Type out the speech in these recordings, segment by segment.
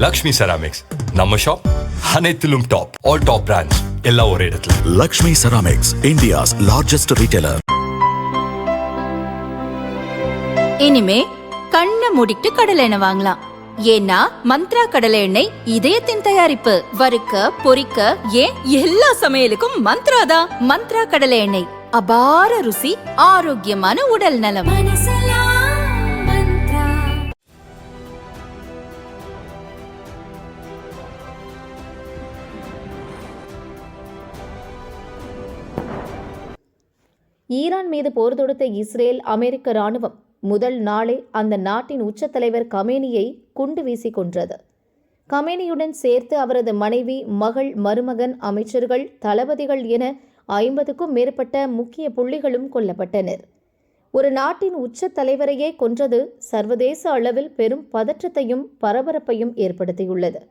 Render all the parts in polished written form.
Lakshmi ceramics நம்ம shop அனைத்திலும் top. All top brands எல்லாம் ஒரே இடத்துல. Lakshmi ceramics, India's largest retailer. இனிமே கண்ணை மூடிட்டு கடலை எண்ணெய் வாங்கலாம். ஏன்னா மந்த்ரா கடலை எண்ணெய் இதயத்தின் தயாரிப்பு. வறுக்க, பொரிக்க, ஏன் எல்லா சமையலுக்கும் மந்த்ரா தான். மந்த்ரா கடலை எண்ணெய், அபார ருசி, ஆரோக்கியமான உடல் நலம். ஈரான் மீது போர் தொடுத்த இஸ்ரேல் அமெரிக்க ராணுவம் முதல் நாளே அந்த நாட்டின் உச்ச தலைவர் கமேனியை குண்டு வீசி கொன்றது. கமேனியுடன் சேர்த்து அவரது மனைவி, மகள், மருமகன், அமைச்சர்கள், தளபதிகள் என 50க்கும் மேற்பட்ட முக்கிய புள்ளிகளும் கொல்லப்பட்டனர். ஒரு நாட்டின் உச்ச தலைவரையே கொன்றது சர்வதேச அளவில் பெரும் பதற்றத்தையும் பரபரப்பையும் ஏற்படுத்தியுள்ளது.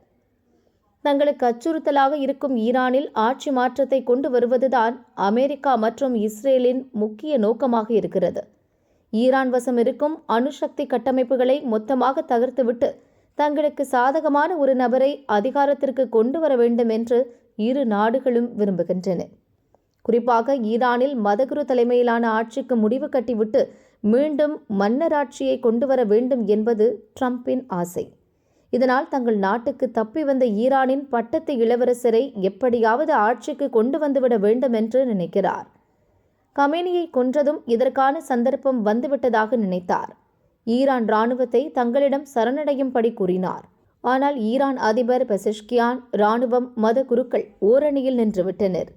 தங்களுக்கு அச்சுறுத்தலாக இருக்கும் ஈரானில் ஆட்சி மாற்றத்தை கொண்டு வருவதுதான் அமெரிக்கா மற்றும் இஸ்ரேலின் முக்கிய நோக்கமாக இருக்கிறது. ஈரான் வசம் இருக்கும் அணுசக்தி கட்டமைப்புகளை மொத்தமாக தகர்த்துவிட்டு தங்களுக்கு சாதகமான ஒரு நபரை அதிகாரத்திற்கு கொண்டு வர வேண்டும் என்று இரு நாடுகளும் விரும்புகின்றன. குறிப்பாக ஈரானில் மதகுரு தலைமையிலான ஆட்சிக்கு முடிவு கட்டிவிட்டு மீண்டும் மன்னராட்சியை கொண்டு வர வேண்டும் என்பது ட்ரம்பின் ஆசை. இதனால் தங்கள் நாட்டுக்கு தப்பி வந்த ஈரானின் பட்டத்து இளவரசரை எப்படியாவது ஆட்சிக்கு கொண்டு வந்துவிட வேண்டும் என்று நினைக்கிறார். கமேனியை கொன்றதும் இதற்கான சந்தர்ப்பம் வந்துவிட்டதாக நினைத்தார். ஈரான் இராணுவத்தை தங்களிடம் சரணடையும்படி கூறினார். ஆனால் ஈரான் அதிபர் பெசஷ்கியான், இராணுவம், மத குருக்கள் ஓரணியில் நின்றுவிட்டனர்.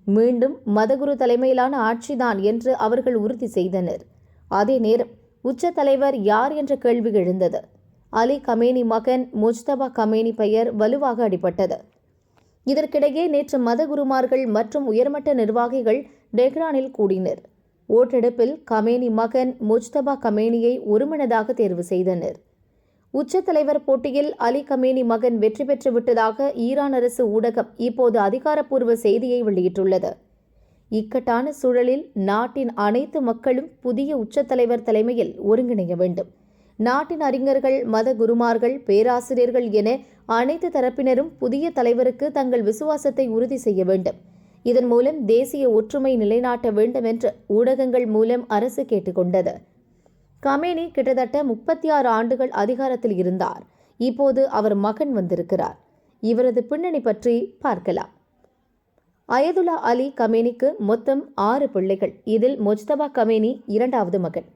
மீண்டும் மதகுரு தலைமையிலான ஆட்சிதான் என்று அவர்கள் உறுதி செய்தனர். அதே நேரம் உச்ச தலைவர் யார் என்ற கேள்வி எழுந்தது. அலி கமேனி மகன் முஜ்தபா கமேனி பெயர் வலுவாக அடிபட்டது. இதற்கிடையே நேற்று மதகுருமார்கள் மற்றும் உயர்மட்ட நிர்வாகிகள் டெஹ்ரானில் கூடினர். ஓட்டெடுப்பில் கமேனி மகன் முஜ்தபா கமேனியை ஒருமனதாக தேர்வு செய்தனர். உச்ச தலைவர் போட்டியில் அலி கமேனி மகன் வெற்றி பெற்று விட்டதாக ஈரான் அரசு ஊடகம் இப்போது அதிகாரப்பூர்வ செய்தியை வெளியிட்டுள்ளது. இக்கட்டான சூழலில் நாட்டின் அனைத்து மக்களும் புதிய உச்ச தலைவர் தலைமையில் ஒருங்கிணைய வேண்டும். நாட்டின் அறிஞர்கள், மத குருமார்கள், பேராசிரியர்கள் என அனைத்து தரப்பினரும் புதிய தலைவருக்கு தங்கள் விசுவாசத்தை உறுதி செய்ய வேண்டும். இதன் மூலம் தேசிய ஒற்றுமை நிலைநாட்ட வேண்டும் என்று ஊடகங்கள் மூலம் அரசு கேட்டுக்கொண்டது. கமேனி கிட்டத்தட்ட 36 ஆண்டுகள் அதிகாரத்தில் இருந்தார். இப்போது அவர் மகன் வந்திருக்கிறார். இவரது பின்னணி பற்றி பார்க்கலாம். அயதுல்லா அலி கமேனிக்கு மொத்தம் 6 பிள்ளைகள். இதில் முஜ்தபா கமேனி 2வது மகன்.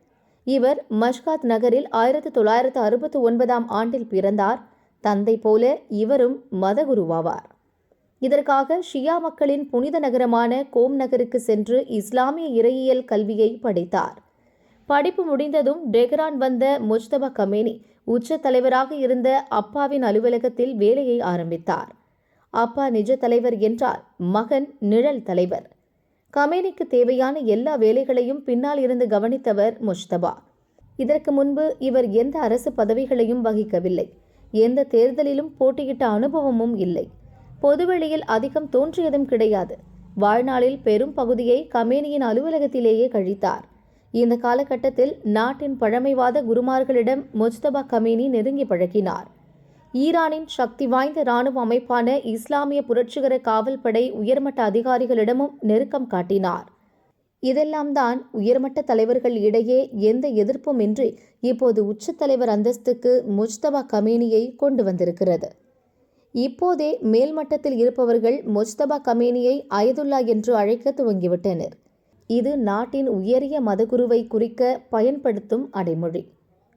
இவர் மஷ்காத் நகரில் 1969ஆம் ஆண்டில் பிறந்தார். தந்தை போல இவரும் மதகுருவாவார். இதற்காக ஷியா மக்களின் புனித நகரமான கோம் நகருக்கு சென்று இஸ்லாமிய இறையியல் கல்வியை படித்தார். படிப்பு முடிந்ததும் டெஹ்ரான் வந்த முஜ்தபா கமேனி உச்ச தலைவராக இருந்த அப்பாவின் அலுவலகத்தில் வேலையை ஆரம்பித்தார். அப்பா நிஜ தலைவர் என்றால் மகன் நிழல் தலைவர். கமேனிக்கு தேவையான எல்லா வேலைகளையும் பின்னால் இருந்து கவனித்தவர் முஜ்தபா. இதற்கு முன்பு இவர் எந்த அரசு பதவிகளையும் வகிக்கவில்லை. எந்த தேர்தலிலும் போட்டியிட்ட அனுபவமும் இல்லை. பொதுவெளியில் அதிகம் தோன்றியதும் கிடையாது. வாழ்நாளில் பெரும் பகுதியை கமேனியின் அலுவலகத்திலேயே கழித்தார். இந்த காலகட்டத்தில் நாட்டின் பழமைவாத குருமார்களிடம் முஜ்தபா கமேனி நெருங்கி பழகினார். ஈரானின் சக்தி வாய்ந்த இராணுவ அமைப்பான இஸ்லாமிய புரட்சிகர காவல் படை உயர்மட்ட அதிகாரிகளிடமும் நெருக்கம் காட்டினார். இதெல்லாம் தான் உயர்மட்ட தலைவர்கள் இடையே எந்த எதிர்ப்பும் இன்றி இப்போது உச்ச தலைவர் அந்தஸ்துக்கு முஜ்தபா கமேனியை கொண்டு வந்திருக்கிறது. இப்போதே மேல்மட்டத்தில் இருப்பவர்கள் முஜ்தபா கமேனியை அயதுல்லா என்று அழைக்க துவங்கிவிட்டனர். இது நாட்டின் உயரிய மதகுருவை குறிக்க பயன்படுத்தும் அடைமொழி.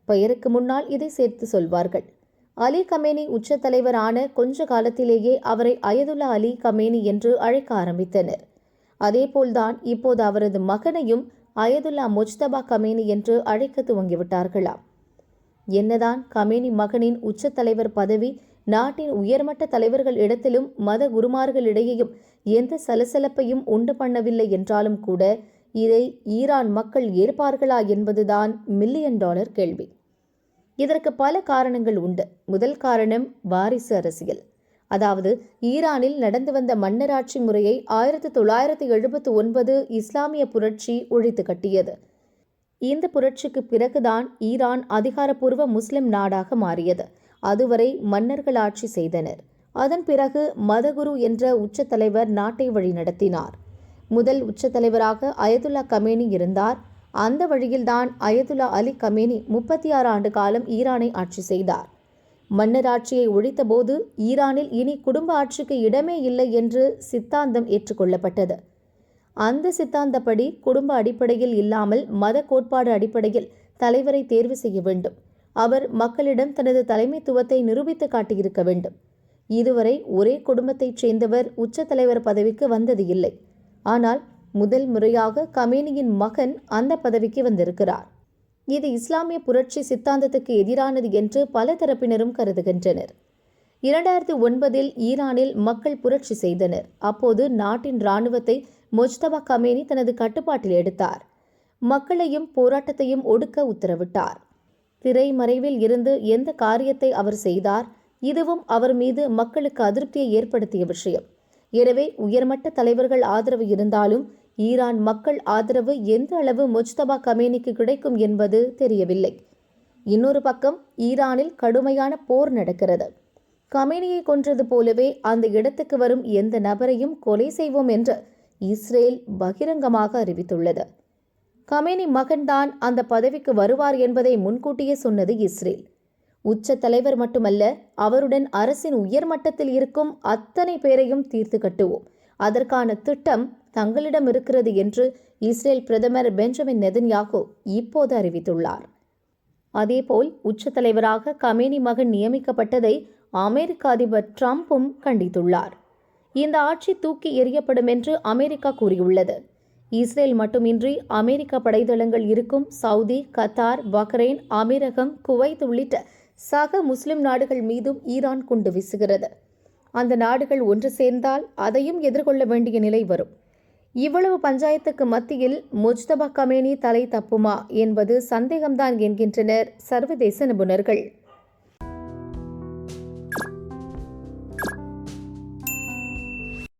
பெயருக்கு முன்னால் இதை சேர்த்து சொல்வார்கள். அலி கமேனி உச்ச தலைவர் ஆன கொஞ்ச காலத்திலேயே அவரை அயதுல்லா அலி கமேனி என்று அழைக்க ஆரம்பித்தனர். அதேபோல்தான் இப்போது அவரது மகனையும் அயதுல்லா முஜ்தபா கமேனி என்று அழைக்க துவங்கிவிட்டார்களாம். என்னதான் கமேனி மகனின் உச்ச தலைவர் பதவி நாட்டின் உயர்மட்ட தலைவர்கள் இடத்திலும் மத குருமார்களிடையேயும் எந்த சலசலப்பையும் உண்டு பண்ணவில்லை என்றாலும் கூட இதை ஈரான் மக்கள் ஏற்பார்களா என்பதுதான் $1 மில்லியன் கேள்வி. இதற்கு பல காரணங்கள் உண்டு. முதல் காரணம் வாரிசு அரசியல். அதாவது ஈரானில் நடந்து வந்த மன்னராட்சி முறையை 1979 இஸ்லாமிய புரட்சி ஒழித்து கட்டியது. இந்த புரட்சிக்கு பிறகுதான் ஈரான் அதிகாரப்பூர்வ முஸ்லிம் நாடாக மாறியது. அதுவரை மன்னர்கள் ஆட்சி செய்தனர். அதன் பிறகு மதகுரு என்ற உச்சத்தலைவர் நாட்டை வழிநடத்தினார். முதல் உச்சத்தலைவராக அயதுல்லா கமேனி இருந்தார். அந்த வழியில்தான் அயதுல்லா அலி கமேனி 36 ஆண்டு காலம் ஈரானை ஆட்சி செய்தார். மன்னர் ஆட்சியை ஒழித்தபோது ஈரானில் இனி குடும்ப ஆட்சிக்கு இடமே இல்லை என்று சித்தாந்தம் ஏற்றுக்கொள்ளப்பட்டது. அந்த சித்தாந்தப்படி குடும்ப அடிப்படையில் இல்லாமல் மத கோட்பாடு அடிப்படையில் தலைவரை தேர்வு செய்ய வேண்டும். அவர் மக்களிடம் தனது தலைமைத்துவத்தை நிரூபித்து காட்டியிருக்க வேண்டும். இதுவரை ஒரே குடும்பத்தைச் சேர்ந்தவர் உச்ச தலைவர் பதவிக்கு வந்தது இல்லை. ஆனால் முதல் முறையாக கமேனியின் மகன் அந்த பதவிக்கு வந்திருக்கிறார். இது இஸ்லாமிய புரட்சி சித்தாந்தத்துக்கு எதிரானது என்று பல தரப்பினரும் கருதுகின்றனர். 2009 ஈரானில் மக்கள் புரட்சி செய்தனர். அப்போது நாட்டின் இராணுவத்தை முஜ்தபா கமேனி தனது கட்டுப்பாட்டில் எடுத்தார். மக்களையும் போராட்டத்தையும் ஒடுக்க உத்தரவிட்டார். திரைமறைவில் இருந்து எந்த காரியத்தை அவர் செய்தார்? இதுவும் அவர் மீது மக்களுக்கு அதிருப்தியை ஏற்படுத்திய விஷயம். எனவே உயர்மட்ட தலைவர்கள் ஆதரவு இருந்தாலும் ஈரான் மக்கள் ஆதரவு எந்த அளவு முஜ்தபா கமேனிக்கு கிடைக்கும் என்பது தெரியவில்லை. இன்னொரு பக்கம் ஈரானில் கடுமையான போர் நடக்கிறது. கமேனியை கொன்றது போலவே அந்த இடத்துக்கு வரும் எந்த நபரையும் கொலை செய்வோம் என்று இஸ்ரேல் பகிரங்கமாக அறிவித்துள்ளது. கமேனி மகன்தான் அந்த பதவிக்கு வருவார் என்பதை முன்கூட்டியே சொன்னது இஸ்ரேல். உச்ச தலைவர் மட்டுமல்ல, அவருடன் அரசின் உயர்மட்டத்தில் இருக்கும் அத்தனை பேரையும் தீர்த்து கட்டுவோம். அதற்கான திட்டம் தங்களிடம் இருக்கிறது என்று இஸ்ரேல் பிரதமர் பெஞ்சமின் நெதன்யாகு இப்போது அறிவித்துள்ளார். அதேபோல் உச்ச தலைவராக கமேனி மகன் நியமிக்கப்பட்டதை அமெரிக்க அதிபர் டிரம்பும் கண்டித்துள்ளார். இந்த ஆட்சி தூக்கி எறியப்படும் என்று அமெரிக்கா கூறியுள்ளது. இஸ்ரேல் மட்டுமின்றி அமெரிக்க படைத்தளங்கள் இருக்கும் சவுதி, கத்தார், பஹ்ரைன், அமீரகம், குவைத் உள்ளிட்ட சக முஸ்லிம் நாடுகள் மீதும் ஈரான் குண்டு வீசுகிறது. அந்த நாடுகள் ஒன்று சேர்ந்தால் அதையும் எதிர்கொள்ள வேண்டிய நிலை வரும். இவ்வளவு பஞ்சாயத்துக்கு மத்தியில் முஜ்தபா கமேனி தலை தப்புமா என்பது சந்தேகம்தான் என்கின்றனர் சர்வதேச நிபுணர்கள்.